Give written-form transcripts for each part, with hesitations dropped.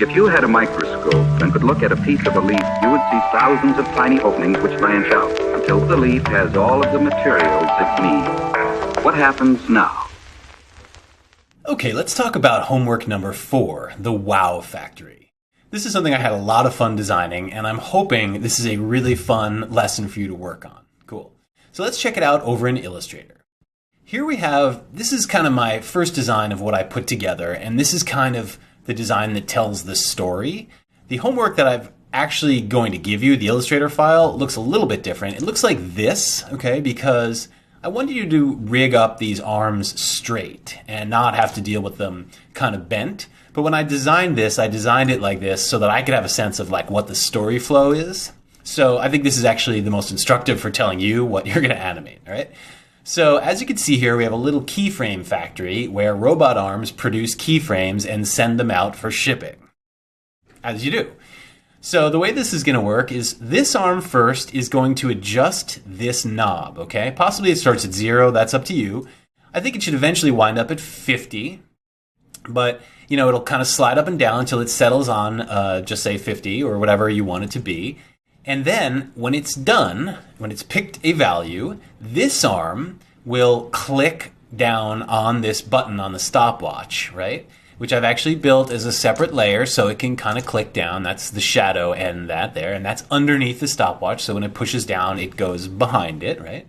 If you had a microscope and could look at a piece of a leaf, you would see thousands of tiny openings which branch out until the leaf has all of the materials it needs. What happens now? Okay, let's talk about homework number 4, the wow factory. This is something I had a lot of fun designing, and I'm hoping this is a really fun lesson for you to work on. Cool. So let's check it out over in Illustrator. Here we have, this is kind of my first design of what I put together, and this is kind of the design that tells the story. The homework that I'm actually going to give you, the Illustrator file, looks a little bit different. It looks like this, okay, because I wanted you to rig up these arms straight and not have to deal with them kind of bent. But when I designed this, I designed it like this so that I could have a sense of like what the story flow is. So I think this is actually the most instructive for telling you what you're going to animate, all right? So as you can see here, we have a little keyframe factory where robot arms produce keyframes and send them out for shipping, as you do. So the way this is going to work is this arm first is going to adjust this knob, okay? Possibly it starts at 0, that's up to you. I think it should eventually wind up at 50, but you know, it'll kind of slide up and down until it settles on, just say 50 or whatever you want it to be. And then when it's done, when it's picked a value, this arm will click down on this button on the stopwatch, right? Which I've actually built as a separate layer so it can kind of click down. That's the shadow and that there, and that's underneath the stopwatch. So when it pushes down, it goes behind it, right?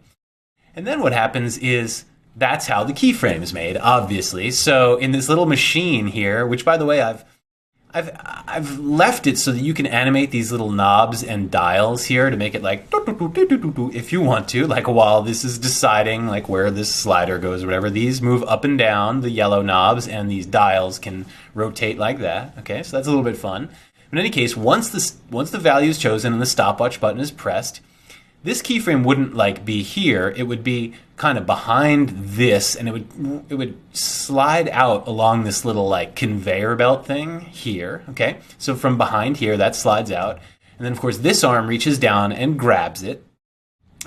And then what happens is that's how the keyframe is made, obviously. So in this little machine here, which by the way, I've left it so that you can animate these little knobs and dials here to make it like if you want to, like while this is deciding like where this slider goes or whatever. These move up and down, the yellow knobs, and these dials can rotate like that. Okay, so that's a little bit fun. In any case, once the value is chosen and the stopwatch button is pressed, this keyframe wouldn't like be here. It would be kind of behind this, and it would slide out along this little like conveyor belt thing here. Okay, so from behind here that slides out, and then of course this arm reaches down and grabs it,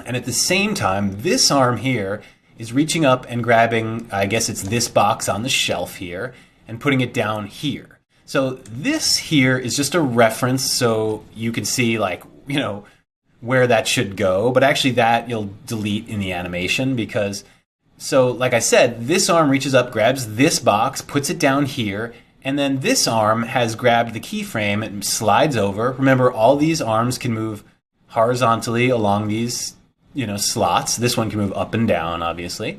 and at the same time this arm here is reaching up and grabbing, I guess it's this box on the shelf here, and putting it down here. So this here is just a reference so you can see like, you know, where that should go, but actually that you'll delete in the animation because, so like I said, this arm reaches up, grabs this box, puts it down here, and then this arm has grabbed the keyframe and slides over. Remember, all these arms can move horizontally along these, you know, slots. This one can move up and down, obviously.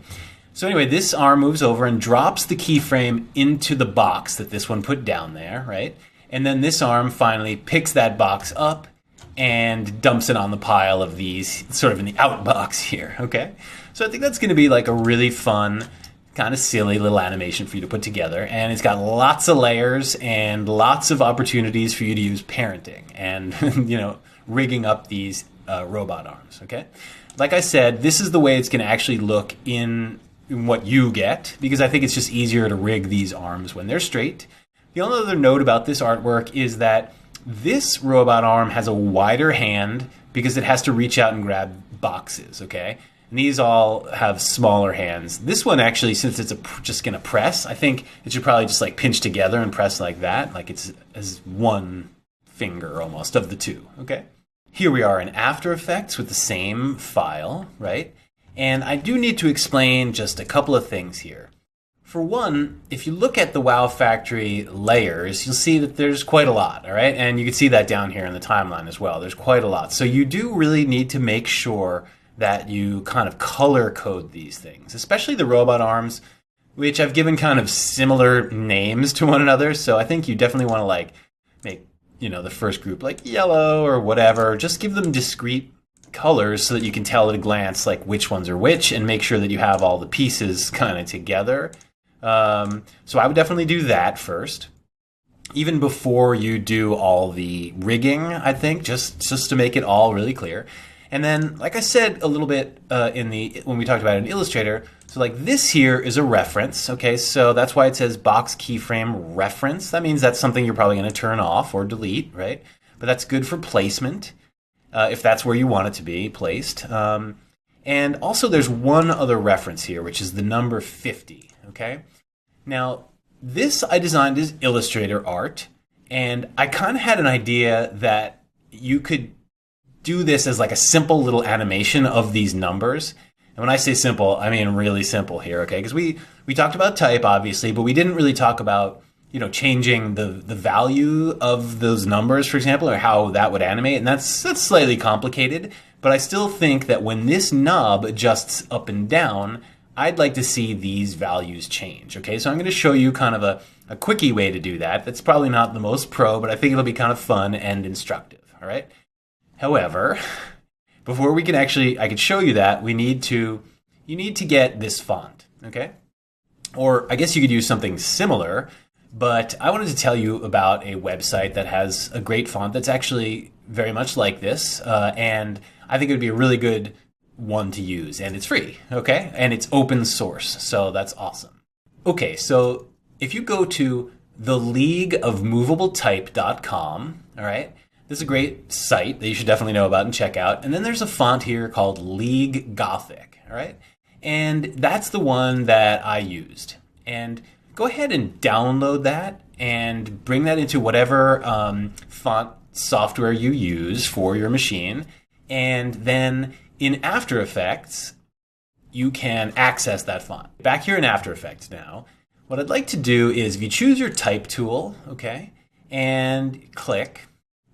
So anyway, this arm moves over and drops the keyframe into the box that this one put down there, right? And then this arm finally picks that box up and dumps it on the pile of these sort of in the out box here, okay? So I think that's going to be like a really fun, kind of silly little animation for you to put together. And it's got lots of layers and lots of opportunities for you to use parenting and, you know, rigging up these robot arms, okay? Like I said, this is the way it's going to actually look in what you get, because I think it's just easier to rig these arms when they're straight. The only other note about this artwork is that this robot arm has a wider hand because it has to reach out and grab boxes, okay? And these all have smaller hands. This one actually, since it's just going to press, I think it should probably just like pinch together and press like that, like it's as one finger almost of the two, okay? Here we are in After Effects with the same file, right? And I do need to explain just a couple of things here. For one, if you look at the Wow Factory layers, you'll see that there's quite a lot, all right? And you can see that down here in the timeline as well. There's quite a lot. So you do really need to make sure that you kind of color code these things, especially the robot arms, which I've given kind of similar names to one another. So I think you definitely want to like make, you know, the first group like yellow or whatever. Just give them discrete colors so that you can tell at a glance like which ones are which and make sure that you have all the pieces kind of together. So I would definitely do that first, even before you do all the rigging, I think, just to make it all really clear. And then, like I said a little bit when we talked about it in Illustrator, so like this here is a reference, okay? So that's why it says box keyframe reference. That means that's something you're probably going to turn off or delete, right? But that's good for placement, if that's where you want it to be placed. And also there's one other reference here, which is the number 50, okay? Now, this I designed as Illustrator art, And I kind of had an idea that you could do this as like a simple little animation of these numbers. And when I say simple, I mean really simple here, okay? Because we talked about type, obviously, but we didn't really talk about, changing the value of those numbers, for example, or how that would animate. And that's slightly complicated. But I still think that when this knob adjusts up and down, I'd like to see these values change, okay? So I'm going to show you kind of a quickie way to do that. That's probably not the most pro, but I think it'll be kind of fun and instructive, all right? However, before I could show you that, you need to get this font, okay? Or I guess you could use something similar, but I wanted to tell you about a website that has a great font that's actually very much like this, and I think it would be a really good one to use, and it's free, okay? And it's open source, so that's awesome. Okay, so if you go to theleagueofmovabletype.com, all right? This is a great site that you should definitely know about and check out. And then there's a font here called League Gothic, all right? And that's the one that I used. And go ahead and download that and bring that into whatever font software you use for your machine. And then in After Effects, you can access that font. Back here in After Effects now, what I'd like to do is if you choose your type tool, okay, and click,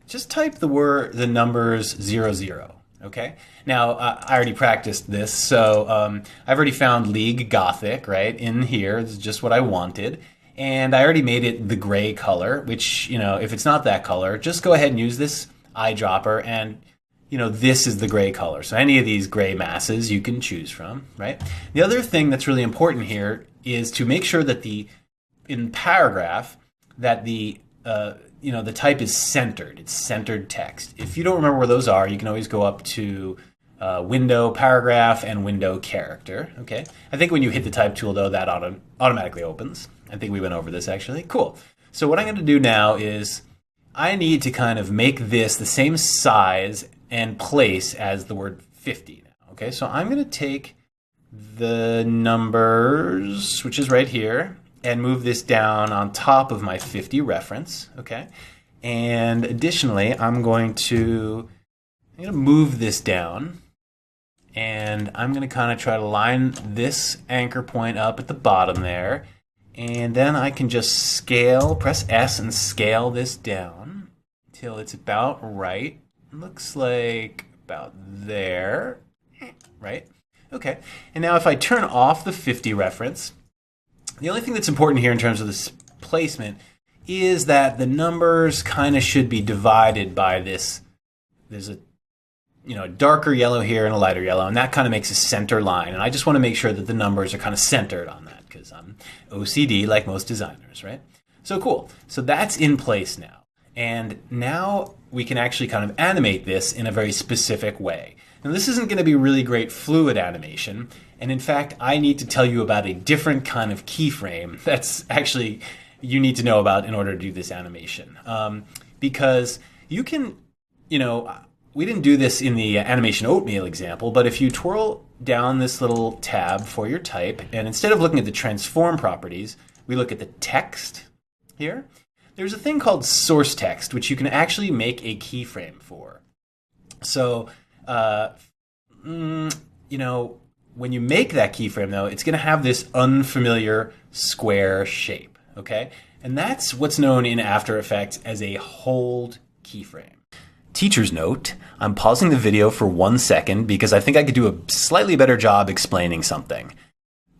just type the numbers 00, okay? Now, I already practiced this, so I've already found League Gothic, right, in here. This is just what I wanted. And I already made it the gray color, which, if it's not that color, just go ahead and use this eyedropper and, this is the gray color. So any of these gray masses you can choose from, right? The other thing that's really important here is to make sure that in paragraph, that the type is centered. It's centered text. If you don't remember where those are, you can always go up to window paragraph and window character. Okay. I think when you hit the type tool, though, that automatically opens. I think we went over this actually. Cool. So what I'm going to do now is I need to kind of make this the same size and place as the word 50 now. Okay. So I'm going to take the numbers, which is right here, and move this down on top of my 50 reference, okay? And additionally, I'm going to move this down, and I'm going to kind of try to line this anchor point up at the bottom there, and then I can just press S and scale this down until it's about right. Looks like about there, right? Okay, and now if I turn off the 50 reference, the only thing that's important here in terms of this placement is that the numbers kind of should be divided by this. There's a darker yellow here and a lighter yellow, and that kind of makes a center line. And I just want to make sure that the numbers are kind of centered on that because I'm OCD like most designers, right? So cool. So that's in place now. And now we can actually kind of animate this in a very specific way. Now this isn't going to be really great fluid animation. And in fact, I need to tell you about a different kind of keyframe that's actually you need to know about in order to do this animation. Because you can, we didn't do this in the animation oatmeal example, but if you twirl down this little tab for your type, and instead of looking at the transform properties, we look at the text here. There's a thing called source text, which you can actually make a keyframe for. So, when you make that keyframe, though, it's going to have this unfamiliar square shape, okay? And that's what's known in After Effects as a hold keyframe. Teacher's note, I'm pausing the video for 1 second because I think I could do a slightly better job explaining something.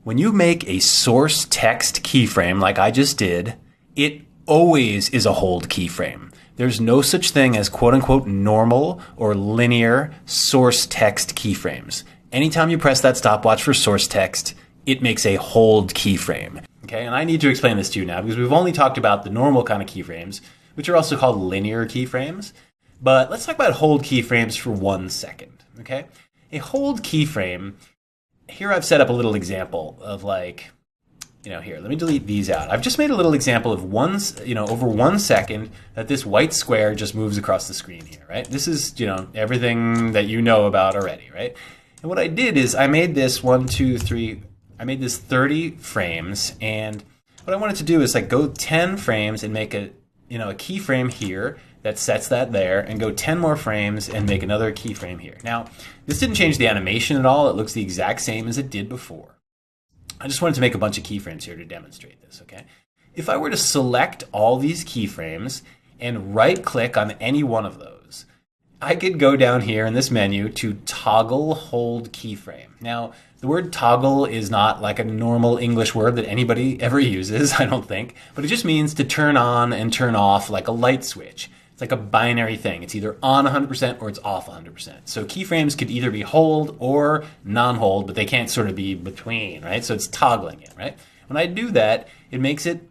When you make a source text keyframe like I just did, it always is a hold keyframe. There's no such thing as quote-unquote normal or linear source text keyframes. Anytime you press that stopwatch for source text, it makes a hold keyframe. Okay, and I need to explain this to you now because we've only talked about the normal kind of keyframes, which are also called linear keyframes. But let's talk about hold keyframes for 1 second, okay? A hold keyframe, here I've set up a little example of here, let me delete these out. I've just made a little example of over 1 second that this white square just moves across the screen here, right? This is, everything that you know about already, right? And what I did is I made this I made this 30 frames, and what I wanted to do is go 10 frames and make a keyframe here that sets that there, and go 10 more frames and make another keyframe here. Now, this didn't change the animation at all. It looks the exact same as it did before. I just wanted to make a bunch of keyframes here to demonstrate this, okay? If I were to select all these keyframes and right-click on any one of those, I could go down here in this menu to toggle hold keyframe. Now, the word toggle is not like a normal English word that anybody ever uses, I don't think, but it just means to turn on and turn off like a light switch. It's like a binary thing. It's either on 100% or it's off 100%. So keyframes could either be hold or non-hold, but they can't sort of be between, right? So it's toggling it, right? When I do that, it makes it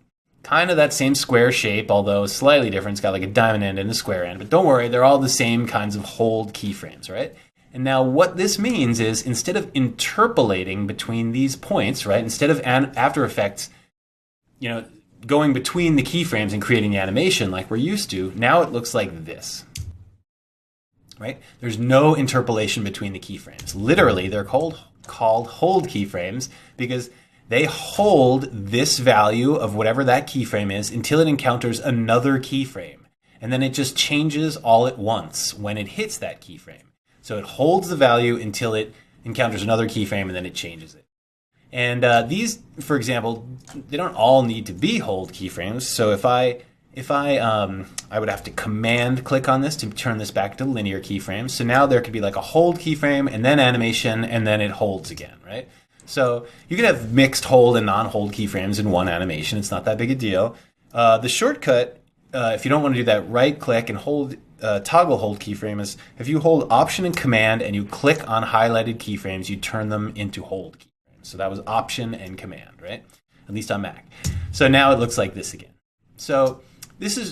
kind of that same square shape, although slightly different. It's got like a diamond end and a square end. But don't worry, they're all the same kinds of hold keyframes, right? And now what this means is instead of interpolating between these points, right? Instead of After Effects, going between the keyframes and creating the animation like we're used to, now it looks like this, right? There's no interpolation between the keyframes. Literally, they're called hold keyframes because they hold this value of whatever that keyframe is until it encounters another keyframe. And then it just changes all at once when it hits that keyframe. So it holds the value until it encounters another keyframe and then it changes it. And these, for example, they don't all need to be hold keyframes. So if I would have to command click on this to turn this back to linear keyframes. So now there could be like a hold keyframe and then animation and then it holds again, right? So you can have mixed hold and non-hold keyframes in one animation. It's not that big a deal. The shortcut, if you don't want to do that, right click and hold toggle hold keyframe is if you hold Option and Command and you click on highlighted keyframes, you turn them into hold keyframes. So that was Option and Command, right? At least on Mac. So now it looks like this again. So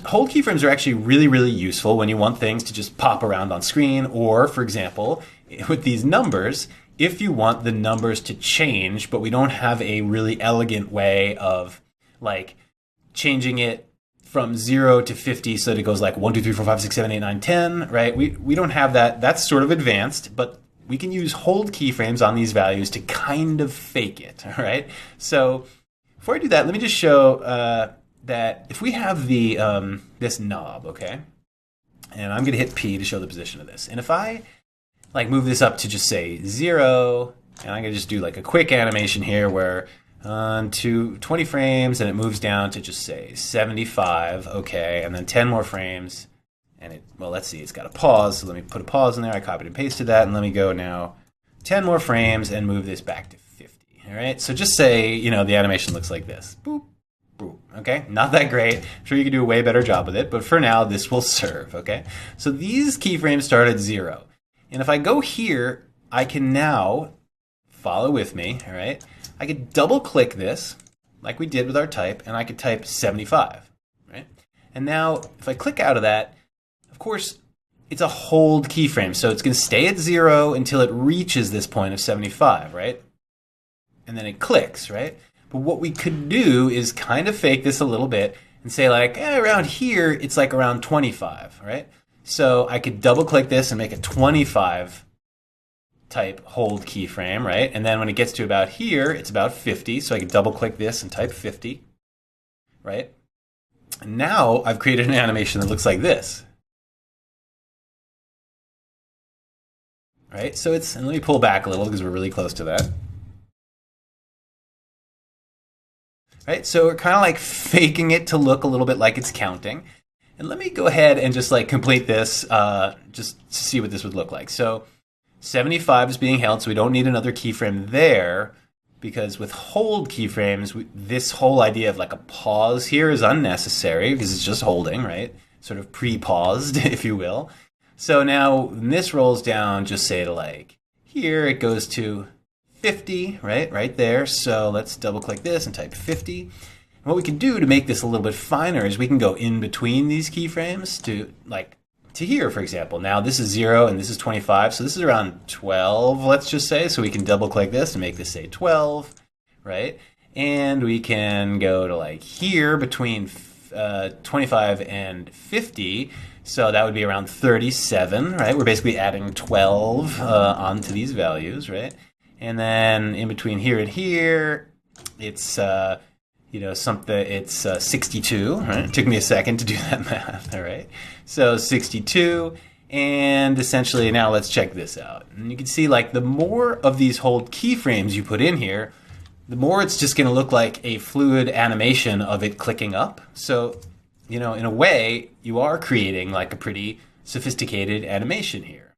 hold keyframes are actually really, really useful when you want things to just pop around on screen, or for example, with these numbers, if you want the numbers to change, but we don't have a really elegant way of like changing it from 0 to 50 so that it goes like 1, 2, 3, 4, 5, 6, 7, 8, 9, 10, right? We don't have that. That's sort of advanced, but we can use hold keyframes on these values to kind of fake it, all right? So before I do that, let me just show that if we have the this knob, okay? And I'm going to hit P to show the position of this. And if I like move this up to just say 0, and I'm going to just do like a quick animation here where to 20 frames and it moves down to just say 75, okay, and then 10 more frames. And let's see, it's got a pause, so let me put a pause in there. I copied and pasted that, and let me go now 10 more frames and move this back to 50. All right, so just say, the animation looks like this. Boop, boop, okay? Not that great. I'm sure you could do a way better job with it, but for now, this will serve, okay? So these keyframes start at 0. And if I go here, I can now, follow with me, all right? I could double-click this, like we did with our type, and I could type 75, right? And now, if I click out of that, of course, it's a hold keyframe, so it's going to stay at 0 until it reaches this point of 75, right? And then it clicks, right? But what we could do is kind of fake this a little bit and say like, around here, it's like around 25, right? So I could double-click this and make a 25 type hold keyframe, right? And then when it gets to about here, it's about 50, so I could double-click this and type 50, right? And now I've created an animation that looks like this. Right, so and let me pull back a little because we're really close to that. Right, so we're kind of like faking it to look a little bit like it's counting. And let me go ahead and just like complete this just to see what this would look like. So 75 is being held, so we don't need another keyframe there because with hold keyframes, this whole idea of like a pause here is unnecessary because it's just holding, right? Sort of pre-paused, if you will. So now when this rolls down, just say to like here, it goes to 50, right there. So let's double click this and type 50. And what we can do to make this a little bit finer is we can go in between these keyframes to like to here, for example. Now this is 0 and this is 25. So this is around 12, let's just say. So we can double click this and make this say 12, right? And we can go to like here between 25 and 50. So that would be around 37, right? We're basically adding 12 onto these values, right? And then in between here and here, it's it's 62, right? It took me a second to do that math, all right? So 62, and essentially now let's check this out. And you can see like the more of these hold keyframes you put in here, the more it's just going to look like a fluid animation of it clicking up. So, in a way, you are creating like a pretty sophisticated animation here,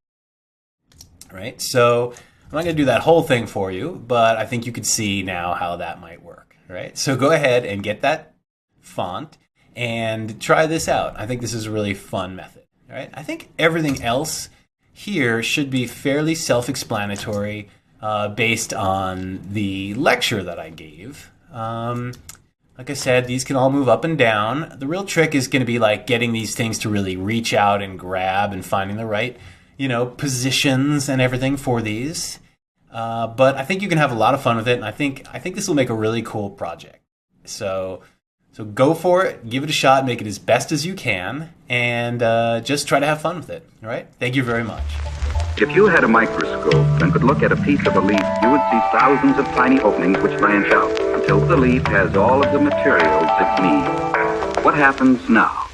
right? So I'm not going to do that whole thing for you, but I think you can see now how that might work, right? So go ahead and get that font and try this out. I think this is a really fun method, right? I think everything else here should be fairly self-explanatory based on the lecture that I gave. Like I said, these can all move up and down. The real trick is going to be like getting these things to really reach out and grab and finding the right positions and everything for these. But I think you can have a lot of fun with it, and I think this will make a really cool project. So go for it, give it a shot, make it as best as you can, and just try to have fun with it. All right? Thank you very much. If you had a microscope and could look at a piece of a leaf, you would see thousands of tiny openings which branch out until the leaf has all of the materials it needs. What happens now?